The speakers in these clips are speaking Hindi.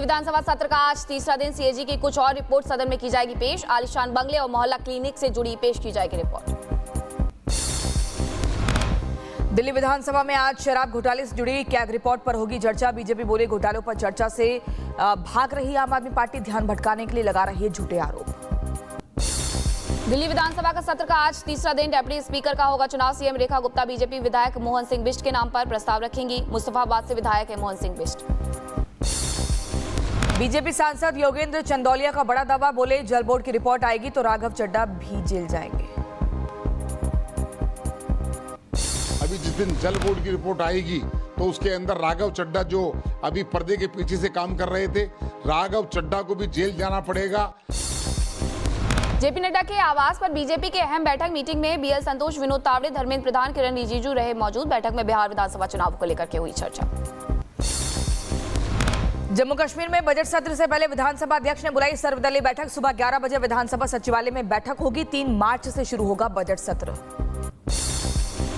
विधानसभा सत्र का आज तीसरा दिन। सीएजी की कुछ और रिपोर्ट सदन में की जाएगी पेश। आलीशान बंगले और मोहल्ला क्लिनिक से जुड़ी पेश की जाएगी रिपोर्ट। दिल्ली विधानसभा में आज शराब घोटाले से जुड़ी कैग रिपोर्ट पर होगी चर्चा। बीजेपी बोले घोटालों पर चर्चा से भाग रही आम आदमी पार्टी, ध्यान भटकाने के लिए लगा रही है झूठे आरोप। दिल्ली विधानसभा का सत्र का आज तीसरा दिन। डेप्यूटी स्पीकर का होगा चुनाव। सीएम रेखा गुप्ता बीजेपी विधायक मोहन सिंह बिष्ट के नाम पर प्रस्ताव रखेंगी। मुस्तफाबाद से विधायक है मोहन सिंह बिष्ट। बीजेपी सांसद योगेंद्र चंदौलिया का बड़ा दावा, बोले जल बोर्ड की रिपोर्ट आएगी तो राघव चड्ढा भी जेल जाएंगे। अभी जिस दिन जल बोर्ड की रिपोर्ट आएगी तो उसके अंदर राघव चड्ढा जो अभी पर्दे के पीछे से काम कर रहे थे, राघव चड्ढा को भी जेल जाना पड़ेगा। जेपी नड्डा के आवास पर बीजेपी की अहम बैठक। मीटिंग में बीएल संतोष, विनोद तावड़े, धर्मेंद्र प्रधान, किरण रिजिजू रहे मौजूद। बैठक में बिहार विधानसभा चुनाव को लेकर के हुई चर्चा। जम्मू कश्मीर में बजट सत्र से पहले विधानसभा अध्यक्ष ने बुलाई सर्वदलीय बैठक। सुबह 11 बजे विधानसभा सचिवालय में बैठक होगी। 3 मार्च से शुरू होगा बजट सत्र।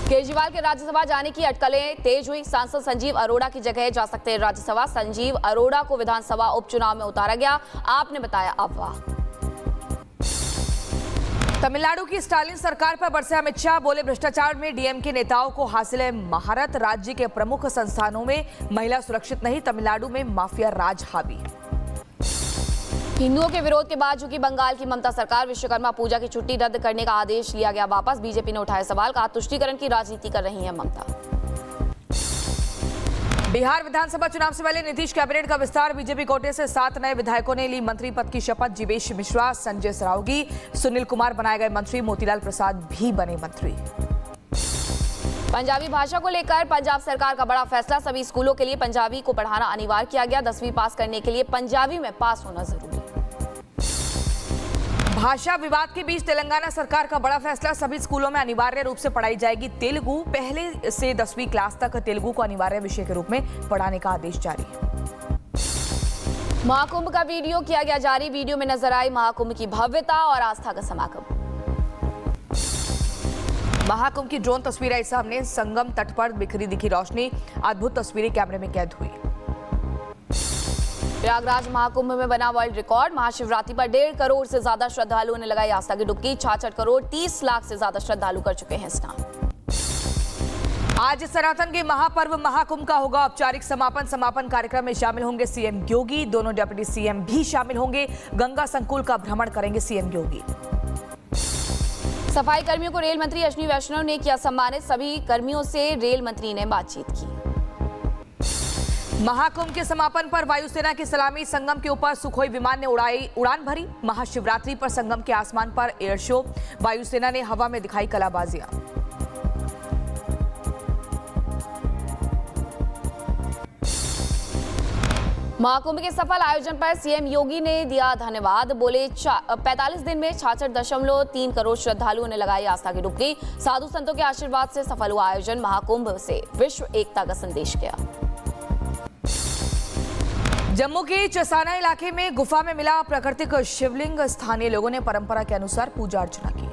केजरीवाल के राज्यसभा जाने की अटकलें तेज हुई। सांसद संजीव अरोड़ा की जगह जा सकते हैं राज्यसभा। संजीव अरोड़ा को विधानसभा उपचुनाव में उतारा गया, आपने बताया अफवाह। तमिलनाडु की स्टालिन सरकार पर बरसे अमित शाह, बोले भ्रष्टाचार में डीएमके नेताओं को हासिल है महारत। राज्य के प्रमुख संस्थानों में महिला सुरक्षित नहीं, तमिलनाडु में माफिया राज हावी। हिंदुओं के विरोध के बाद झुकी बंगाल की ममता सरकार। विश्वकर्मा पूजा की छुट्टी रद्द करने का आदेश लिया गया वापस। बीजेपी ने उठाया सवाल, कहा तुष्टीकरण की राजनीति कर रही है ममता। बिहार विधानसभा चुनाव से पहले नीतीश कैबिनेट का विस्तार। बीजेपी कोटे से 7 नए विधायकों ने ली मंत्री पद की शपथ। जीवेश मिश्रा, संजय सरावगी, सुनील कुमार बनाए गए मंत्री। मोतीलाल प्रसाद भी बने मंत्री। पंजाबी भाषा को लेकर पंजाब सरकार का बड़ा फैसला। सभी स्कूलों के लिए पंजाबी को पढ़ाना अनिवार्य किया गया। 10वीं पास करने के लिए पंजाबी में पास होना जरूरी। भाषा विवाद के बीच तेलंगाना सरकार का बड़ा फैसला। सभी स्कूलों में अनिवार्य रूप से पढ़ाई जाएगी तेलुगु। पहले से 10वीं क्लास तक तेलुगु को अनिवार्य विषय के रूप में पढ़ाने का आदेश जारी है। महाकुंभ का वीडियो किया गया जारी। वीडियो में नजर आई महाकुंभ की भव्यता और आस्था का समागम। महाकुंभ की ड्रोन तस्वीर आई सामने। संगम तट पर बिखरी दिखी रोशनी। अद्भुत तस्वीरें कैमरे में कैद हुई। प्रयागराज महाकुंभ में बना वर्ल्ड रिकॉर्ड। महाशिवरात्रि पर 1.5 करोड़ से ज्यादा श्रद्धालुओं ने लगाई आस्था की डुबकी। 66 करोड़ 30 लाख से ज्यादा श्रद्धालु कर चुके हैं स्नान। आज सनातन के महापर्व महाकुंभ का होगा औपचारिक समापन। समापन कार्यक्रम में शामिल होंगे सीएम योगी। दोनों डिप्टी सीएम भी शामिल होंगे। गंगा संकुल का भ्रमण करेंगे सीएम योगी। सफाई कर्मियों को रेल मंत्री अश्विनी वैष्णव ने किया सम्मानित। सभी कर्मियों से रेल मंत्री ने बातचीत की। महाकुंभ के समापन पर वायुसेना की सलामी। संगम के ऊपर सुखोई विमान ने उड़ान भरी। महाशिवरात्रि पर संगम के आसमान पर एयर शो। वायुसेना ने हवा में दिखाई कलाबाजियां। महाकुंभ के सफल आयोजन पर सीएम योगी ने दिया धन्यवाद। बोले 45 दिन में 66.3 करोड़ श्रद्धालुओं ने लगाई आस्था की डुबकी। साधु संतों के आशीर्वाद से सफल हुआ आयोजन। महाकुंभ से विश्व एकता का संदेश गया। जम्मू के चसाना इलाके में गुफा में मिला प्राकृतिक शिवलिंग। स्थानीय लोगों ने परंपरा के अनुसार पूजा अर्चना की।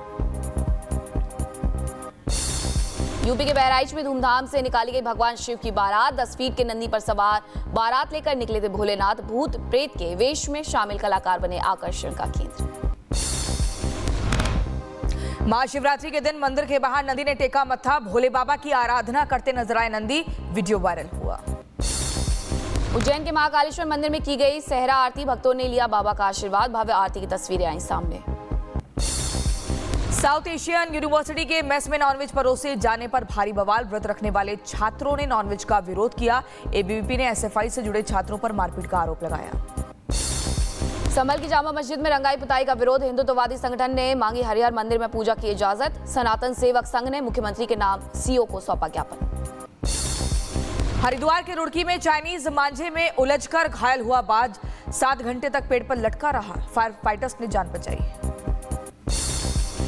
यूपी के बहराइच में धूमधाम से निकाली गई भगवान शिव की बारात। 10 फीट के नंदी पर सवार बारात लेकर निकले थे भोलेनाथ। भूत प्रेत के वेश में शामिल कलाकार बने आकर्षण का केंद्र। महाशिवरात्रि के दिन मंदिर के बाहर नंदी ने टेका मत्था। भोले बाबा की आराधना करते नजर आए नंदी। वीडियो वायरल हुआ। उज्जैन के महाकालेश्वर मंदिर में की गई सहरा आरती। भक्तों ने लिया बाबा का आशीर्वाद। भव्य आरती की तस्वीरें आई सामने। साउथ एशियन यूनिवर्सिटी के मेस में नॉनवेज परोसे जाने पर भारी बवाल। व्रत रखने वाले छात्रों ने नॉनवेज का विरोध किया। एबीवीपी ने एसएफआई से जुड़े छात्रों पर मारपीट का आरोप लगाया। संभल की जामा मस्जिद में रंगाई पुताई का विरोध। हिंदुत्ववादी संगठन ने मांगी हरिहर मंदिर में पूजा की इजाजत। सनातन सेवक संघ ने मुख्यमंत्री के नाम सीओ को सौंपा ज्ञापन। हरिद्वार के रुड़की में चाइनीज मांझे में उलझकर घायल हुआ बाज। 7 घंटे तक पेड़ पर लटका रहा। फायर फाइटर्स ने जान बचाई।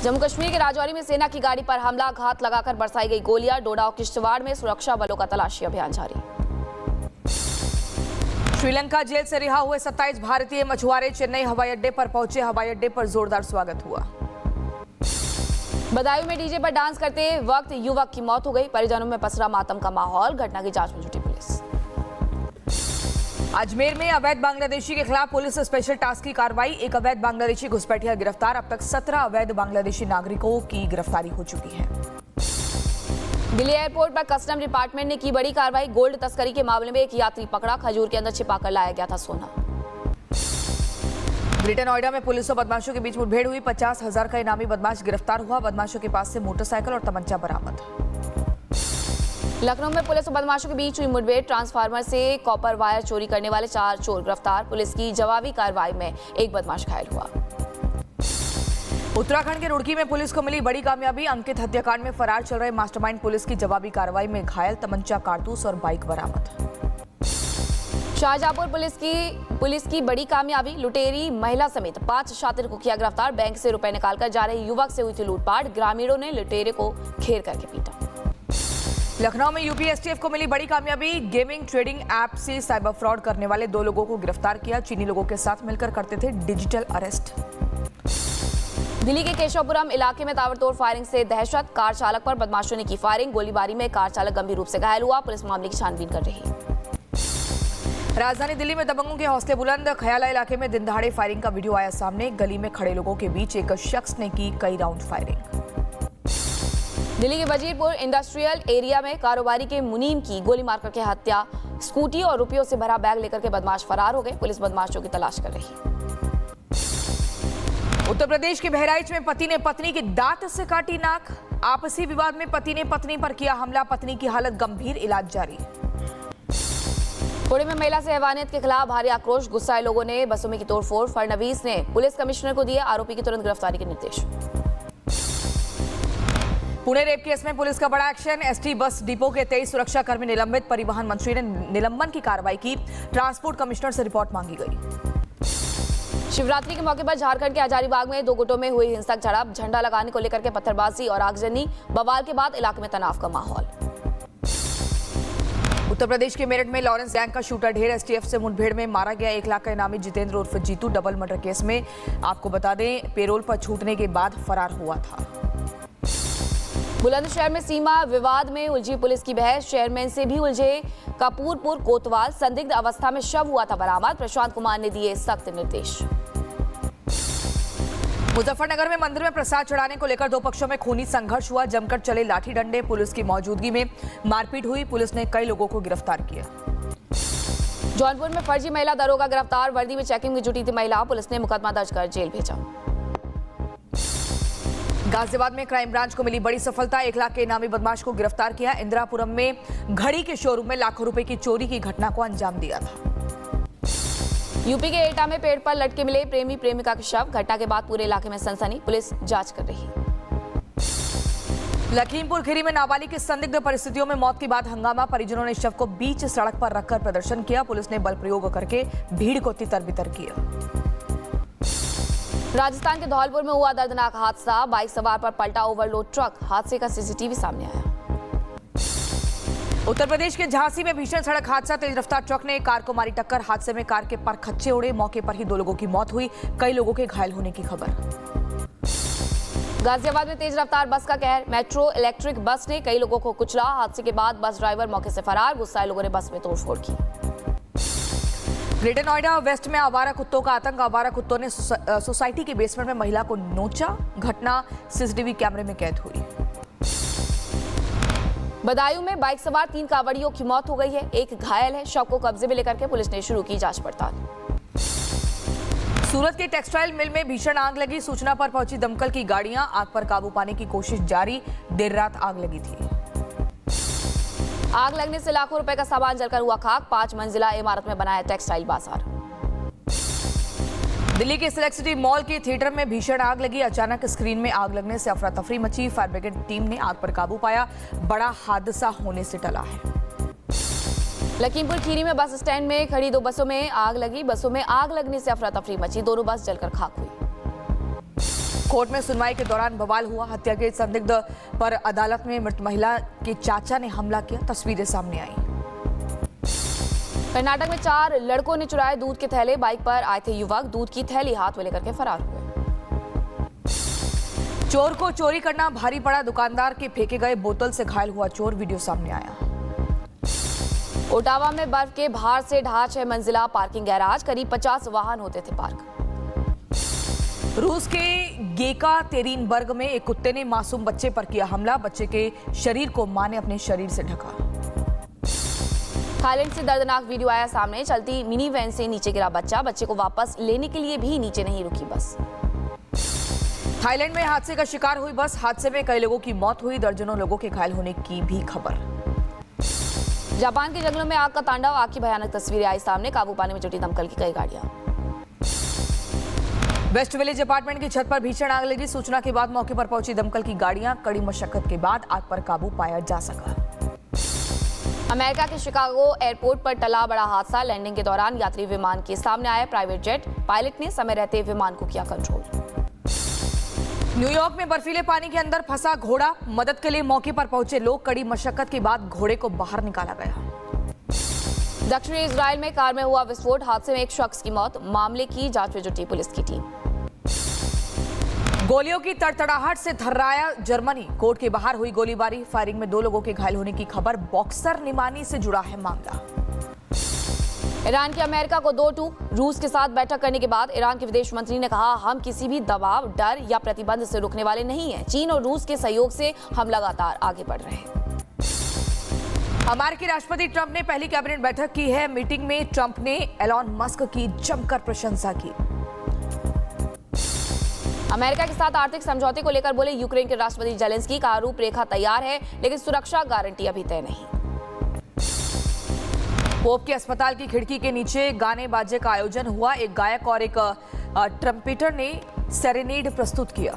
जम्मू कश्मीर के राजौरी में सेना की गाड़ी पर हमला। घात लगाकर बरसाई गई गोलियां। डोडा और किश्तवाड़ में सुरक्षा बलों का तलाशी अभियान जारी। श्रीलंका जेल से रिहा हुए 27 भारतीय मछुआरे चेन्नई हवाई अड्डे पर पहुंचे। हवाई अड्डे पर जोरदार स्वागत हुआ। बदायूं में डीजे पर डांस करते वक्त युवक की मौत हो गई। परिजनों में पसरा मातम का माहौल। घटना की जांच में जुटी पुलिस। अजमेर में अवैध बांग्लादेशी के खिलाफ पुलिस स्पेशल टास्क की कार्रवाई। एक अवैध बांग्लादेशी घुसपैठिया गिरफ्तार। अब तक 17 अवैध बांग्लादेशी नागरिकों की गिरफ्तारी हो चुकी है। दिल्ली एयरपोर्ट पर कस्टम डिपार्टमेंट ने की बड़ी कार्रवाई। गोल्ड तस्करी के मामले में एक यात्री पकड़ा। खजूर के अंदर छिपाकर लाया गया था सोना। ग्रेटर नोएडा में पुलिस और बदमाशों के बीच मुठभेड़ हुई। 50,000 का इनामी बदमाश गिरफ्तार हुआ। बदमाशों के पास से मोटरसाइकिल और तमंचा बरामद। लखनऊ में पुलिस और बदमाशों के बीच हुई मुठभेड़। ट्रांसफार्मर से कॉपर वायर चोरी करने वाले 4 चोर गिरफ्तार। पुलिस की जवाबी कार्रवाई में एक बदमाश घायल हुआ। उत्तराखंड के रुड़की में पुलिस को मिली बड़ी कामयाबी। अंकित हत्याकांड में फरार चल रहे मास्टरमाइंड पुलिस की जवाबी कार्रवाई में घायल, तमंचा, कारतूस और बाइक बरामद। शाहजहांपुर पुलिस की बड़ी कामयाबी। लुटेरी महिला समेत 5 शातिर को किया गिरफ्तार। बैंक से रुपए निकालकर जा रहे युवक से हुई थी लूटपाट। ग्रामीणों ने लुटेरे को घेर करके पीटा। लखनऊ में यूपी एसटीएफ को मिली बड़ी कामयाबी। गेमिंग ट्रेडिंग ऐप से साइबर फ्रॉड करने वाले 2 लोगों को गिरफ्तार किया। चीनी लोगों के साथ मिलकर करते थे डिजिटल अरेस्ट। दिल्ली के केशवपुरम इलाके में ताबड़तोड़ फायरिंग से दहशत। कार चालक पर बदमाशों ने की फायरिंग। गोलीबारी में कार चालक गंभीर रूप से घायल हुआ। पुलिस मामले की छानबीन कर रही है। राजधानी दिल्ली में दबंगों के हौसले बुलंद। खयाला इलाके में दिनदहाड़े फायरिंग का वीडियो आया सामने। गली में खड़े लोगों के बीच एक शख्स ने की कई राउंड फायरिंग। दिल्ली के वजीरपुर इंडस्ट्रियल एरिया में कारोबारी के मुनीम की गोली मारकर के हत्या। स्कूटी और रुपयों से भरा बैग लेकर के बदमाश फरार हो गए। पुलिस बदमाशों की तलाश कर रही है। उत्तर प्रदेश के बहराइच में पति ने पत्नी के दांत से काटी नाक। आपसी विवाद में पति ने पत्नी पर किया हमला। पत्नी की हालत गंभीर, इलाज जारी। पुणे में महिला से हैवानियत के खिलाफ भारी आक्रोश। गुस्साए लोगों ने बसों में की तोड़फोड़। फडणवीस ने पुलिस कमिश्नर को दिए आरोपी की तुरंत गिरफ्तारी के निर्देश। पुणे रेप केस में पुलिस का बड़ा एक्शन। एसटी बस डिपो के 23 सुरक्षा कर्मी निलंबित। परिवहन मंत्री ने निलंबन की कार्रवाई की। ट्रांसपोर्ट कमिश्नर से रिपोर्ट मांगी गई। शिवरात्रि के मौके पर झारखंड के हजारीबाग में 2 गुटों में हुई हिंसक झड़प। झंडा लगाने को लेकर के पत्थरबाजी और आगजनी। बवाल के बाद इलाके में तनाव का माहौल। उत्तर प्रदेश के मेरठ में लॉरेंस गैंग का शूटर ढेर। एसटीएफ से मुठभेड़ में मारा गया 1 लाख का इनामी जितेंद्र उर्फ जीतू। डबल मर्डर केस में आपको बता दें पेरोल पर छूटने के बाद फरार हुआ था। बुलंदशहर में सीमा विवाद में उलझी पुलिस की बहस। चेयरमैन से भी उलझे कपूरपुर कोतवाल। संदिग्ध अवस्था में शव हुआ था बरामद। प्रशांत कुमार ने दिए सख्त निर्देश। मुजफ्फरनगर में मंदिर में प्रसाद चढ़ाने को लेकर 2 पक्षों में खूनी संघर्ष हुआ। जमकर चले लाठी डंडे। पुलिस की मौजूदगी में मारपीट हुई। पुलिस ने कई लोगों को गिरफ्तार किया। जौनपुर में फर्जी महिला दरोगा गिरफ्तार। वर्दी में चेकिंग में जुटी थी महिला। पुलिस ने मुकदमा दर्ज कर जेल भेजा। गाजियाबाद में क्राइम ब्रांच को मिली बड़ी सफलता। 1 लाख के इनामी बदमाश को गिरफ्तार किया। इंदिरापुरम में घड़ी के शोरूम में लाखों रुपए की चोरी की घटना को अंजाम दिया था। यूपी के एटा में पेड़ पर लटके मिले प्रेमी प्रेमिका के शव। घटना के बाद पूरे इलाके में सनसनी। पुलिस जांच कर रही है। लखीमपुर खीरी में नाबालिग की संदिग्ध परिस्थितियों में मौत के बाद हंगामा। परिजनों ने शव को बीच सड़क पर रखकर प्रदर्शन किया। पुलिस ने बल प्रयोग करके भीड़ को तितर-बितर किया। राजस्थान के धौलपुर में हुआ दर्दनाक हादसा। बाइक सवार पर पलटा ओवरलोड ट्रक। हादसे का सीसीटीवी सामने आया। उत्तर प्रदेश के झांसी में भीषण सड़क हादसा। तेज रफ्तार ट्रक ने कार को मारी टक्कर। हादसे में कार के पर खच्चे उड़े। मौके पर ही 2 लोगों की मौत हुई। कई लोगों के घायल होने की खबर। गाजियाबाद में तेज रफ्तार बस का कहर। मेट्रो इलेक्ट्रिक बस ने कई लोगों को कुचला। हादसे के बाद बस ड्राइवर मौके से फरार। गुस्साए लोगों ने बस में तोड़फोड़ की। ग्रेटर नोएडा वेस्ट में आवारा कुत्तों का आतंक। आवारा कुत्तों ने सोसाइटी के बेसमेंट में महिला को नोचा। घटना सीसीटीवी कैमरे में कैद हुई। बदायूं में बाइक सवार 3 कांवड़ियों की मौत हो गई है। एक घायल है। शव को कब्जे में लेकर के पुलिस ने शुरू की जांच पड़ताल। सूरत के टेक्सटाइल मिल में भीषण आग लगी। सूचना पर पहुंची दमकल की गाड़ियां। आग पर काबू पाने की कोशिश जारी। देर रात आग लगी थी। आग लगने से लाखों रुपए का सामान जलकर हुआ खाक। 5 मंजिला इमारत में बनाया टेक्सटाइल बाजार। दिल्ली के सिलेक्ट सिटी मॉल के थिएटर में भीषण आग लगी। अचानक स्क्रीन में आग लगने से अफरा तफरी मची। फायर ब्रिगेड टीम ने आग पर काबू पाया। बड़ा हादसा होने से टला है। लखीमपुर खीरी में बस स्टैंड में खड़ी 2 बसों में आग लगी। बसों में आग लगने से अफरा तफरी मची। दोनों बस जलकर खाक हुई। कोर्ट में सुनवाई के दौरान बवाल हुआ। हत्या के संदिग्ध पर अदालत में मृत महिला के चाचा ने हमला किया। तस्वीरें सामने आई। कर्नाटक में 4 लड़कों ने चुराए दूध के थैले। बाइक पर आए थे युवक। दूध की थैली हाथ में लेकर के फरार हुए। चोर को चोरी करना भारी पड़ा। दुकानदार के फेंके गए बोतल से घायल हुआ चोर। वीडियो सामने आया। ओटावा में बर्फ के भार से ढहा 6 मंजिला पार्किंग गैराज, करीब 50 वाहन होते थे पार्क। रूस के येकातेरिनबर्ग में एक कुत्ते ने मासूम बच्चे पर किया हमला। बच्चे के शरीर को मां ने अपने शरीर से ढका। थाईलैंड से दर्दनाक वीडियो आया सामने। चलती मिनी वैन से नीचे गिरा बच्चा, बच्चे को वापस लेने के लिए भी नीचे नहीं रुकी बस। थाईलैंड में हादसे का शिकार हुई बस। हादसे में कई लोगों की मौत हुई, दर्जनों लोगों के घायल होने की भी खबर। जापान के जंगलों में आग का तांडव, आग की भयानक तस्वीरें आई सामने। काबू पाने में जुटी दमकल की कई गाड़ियां। वेस्ट विलेज अपार्टमेंट की छत पर भीषण आग लगी। सूचना के बाद मौके पर पहुंची दमकल की गाड़ियां। कड़ी मशक्कत के बाद आग पर काबू पाया जा सका। अमेरिका के शिकागो एयरपोर्ट पर टला बड़ा हादसा। लैंडिंग के दौरान यात्री विमान के सामने आया प्राइवेट जेट। पायलट ने समय रहते विमान को किया कंट्रोल। न्यूयॉर्क में बर्फीले पानी के अंदर फंसा घोड़ा। मदद के लिए मौके पर पहुंचे लोग। कड़ी मशक्कत के बाद घोड़े को बाहर निकाला गया। दक्षिणी इजराइल में कार में हुआ विस्फोट। हादसे में एक शख्स की मौत। मामले की जांच में जुटी पुलिस की टीम। गोलियों की तड़तड़ाहट से थर्राया जर्मनी। कोर्ट के बाहर हुई गोलीबारी। फायरिंग में 2 लोगों के घायल होने की खबर। बॉक्सर निमानी से जुड़ा है मामला। ईरान की अमेरिका को 2-2। रूस के साथ बैठक करने के बाद ईरान के विदेश मंत्री ने कहा, हम किसी भी दबाव, डर या प्रतिबंध से रुकने वाले नहीं हैं। चीन और रूस के सहयोग से हम लगातार आगे बढ़ रहे हैं। अमेरिकी राष्ट्रपति ट्रंप ने पहली कैबिनेट बैठक की है। मीटिंग में ट्रंप ने एलॉन मस्क की जमकर प्रशंसा की। अमेरिका के साथ आर्थिक समझौते को लेकर बोले यूक्रेन के राष्ट्रपति जेलेंस्की का रूपरेखा तैयार है, लेकिन सुरक्षा गारंटी अभी तय नहीं। पोप के अस्पताल की खिड़की के नीचे गाने बाजे का आयोजन हुआ। एक गायक और एक ट्रम्पेटर ने सेरेनेड प्रस्तुत किया।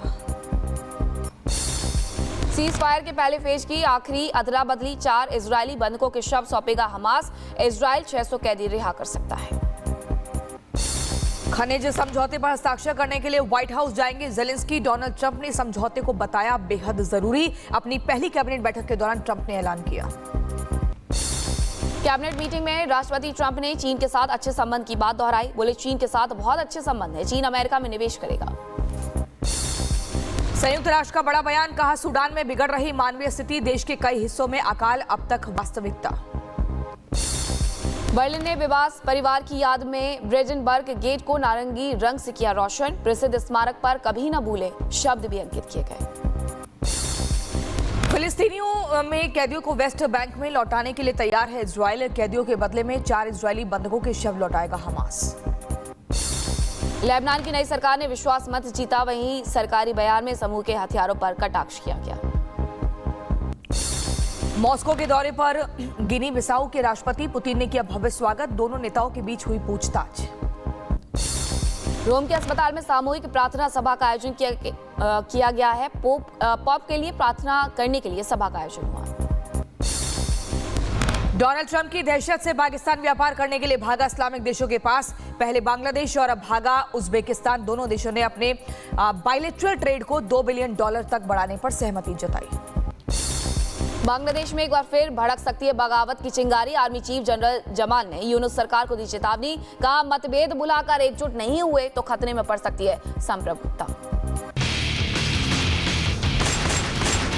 सीज फायर के पहले फेज की आखिरी अदला बदली। 4 इजरायली बंधकों के शव सौंपेगा हमास। इजरायल 600 कैदी रिहा कर सकता है। खनिज समझौते पर हस्ताक्षर करने के लिए व्हाइट हाउस जाएंगे जेलेंस्की। डोनाल्ड ट्रंप ने समझौते को बताया बेहद जरूरी। अपनी पहली कैबिनेट बैठक के दौरान ट्रंप ने ऐलान किया। कैबिनेट मीटिंग में राष्ट्रपति ट्रंप ने चीन के साथ अच्छे संबंध की बात दोहराई। बोले चीन के साथ बहुत अच्छे संबंध है। चीन अमेरिका में निवेश करेगा। संयुक्त राष्ट्र का बड़ा बयान। कहा, सूडान में बिगड़ रही मानवीय स्थिति। देश के कई हिस्सों में अकाल अब तक वास्तविकता। बर्लिन ने बेबास परिवार की याद में ब्रेडेनबर्ग गेट को नारंगी रंग से किया रोशन। प्रसिद्ध स्मारक पर कभी न भूले शब्द भी अंकित किए गए। फिलिस्तीनियों में कैदियों को वेस्ट बैंक में लौटाने के लिए तैयार है इजराइल। कैदियों के बदले में 4 इजरायली बंधकों के शव लौटाएगा हमास। लेबनान की नई सरकार ने विश्वास मत जीता। वहीं सरकारी बयान में समूह के हथियारों पर कटाक्ष किया गया। मॉस्को के दौरे पर गिनी बिसाऊ के राष्ट्रपति पुतिन ने किया भव्य स्वागत। दोनों नेताओं के बीच हुई पूछताछ। रोम के अस्पताल में सामूहिक प्रार्थना सभा का आयोजन किया गया है। पॉप के लिए प्रार्थना करने के लिए सभा का आयोजन हुआ। डोनाल्ड ट्रंप की दहशत से पाकिस्तान व्यापार करने के लिए भागा इस्लामिक देशों के पास। पहले बांग्लादेश और अब भागा उज्बेकिस्तान। दोनों देशों ने अपने बायलैटरल ट्रेड को $2 बिलियन तक बढ़ाने पर सहमति जताई। बांग्लादेश में एक बार फिर भड़क सकती है बगावत की चिंगारी। आर्मी चीफ जनरल जमाल ने यूनुस सरकार को दी चेतावनी। कहा, मतभेद बुलाकर एकजुट नहीं हुए तो खतरे में पड़ सकती है संप्रभुता।